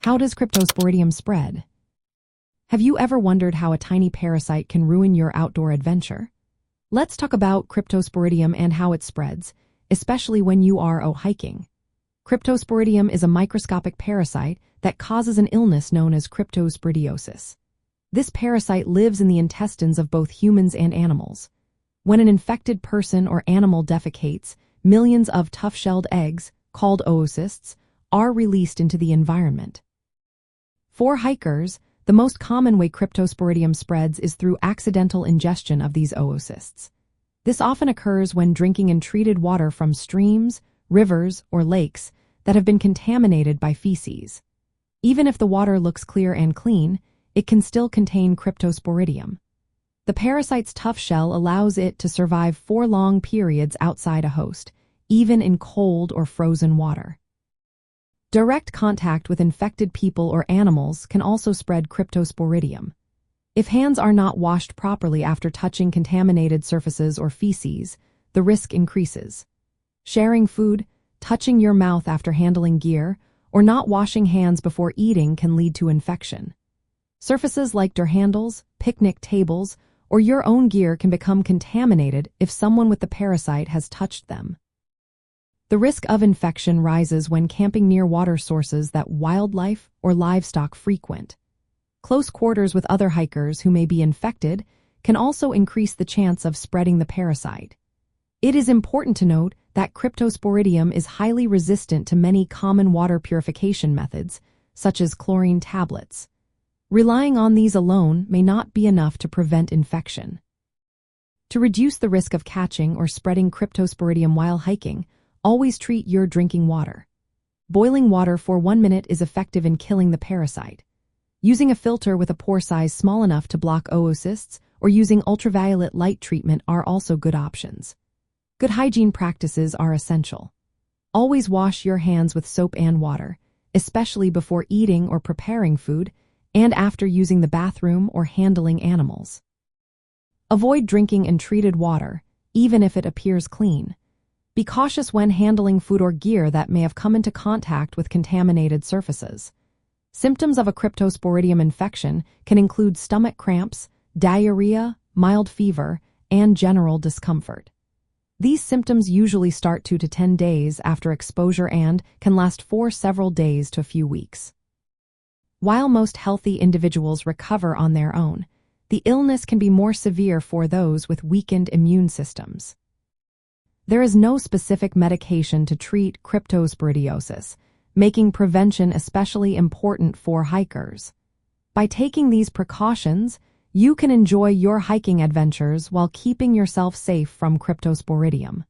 How does Cryptosporidium spread? Have you ever wondered how a tiny parasite can ruin your outdoor adventure? Let's talk about Cryptosporidium and how it spreads, especially when you are hiking. Cryptosporidium is a microscopic parasite that causes an illness known as cryptosporidiosis. This parasite lives in the intestines of both humans and animals. When an infected person or animal defecates, millions of tough-shelled eggs, called oocysts, are released into the environment. For hikers, the most common way Cryptosporidium spreads is through accidental ingestion of these oocysts. This often occurs when drinking untreated water from streams, rivers, or lakes that have been contaminated by feces. Even if the water looks clear and clean, it can still contain Cryptosporidium. The parasite's tough shell allows it to survive for long periods outside a host, even in cold or frozen water. Direct contact with infected people or animals can also spread Cryptosporidium. If hands are not washed properly after touching contaminated surfaces or feces, the risk increases. Sharing food, touching your mouth after handling gear, or not washing hands before eating can lead to infection. Surfaces like door handles, picnic tables, or your own gear can become contaminated if someone with the parasite has touched them. The risk of infection rises when camping near water sources that wildlife or livestock frequent. Close quarters with other hikers who may be infected can also increase the chance of spreading the parasite. It is important to note that Cryptosporidium is highly resistant to many common water purification methods, such as chlorine tablets. Relying on these alone may not be enough to prevent infection. To reduce the risk of catching or spreading Cryptosporidium while hiking, always treat your drinking water. Boiling water for 1 minute is effective in killing the parasite. Using a filter with a pore size small enough to block oocysts or using ultraviolet light treatment are also good options. Good hygiene practices are essential. Always wash your hands with soap and water, especially before eating or preparing food, and after using the bathroom or handling animals. Avoid drinking untreated water, even if it appears clean. Be cautious when handling food or gear that may have come into contact with contaminated surfaces. Symptoms of a Cryptosporidium infection can include stomach cramps, diarrhea, mild fever, and general discomfort. These symptoms usually start 2 to 10 days after exposure and can last for several days to a few weeks. While most healthy individuals recover on their own, the illness can be more severe for those with weakened immune systems. There is no specific medication to treat cryptosporidiosis, making prevention especially important for hikers. By taking these precautions, you can enjoy your hiking adventures while keeping yourself safe from Cryptosporidium.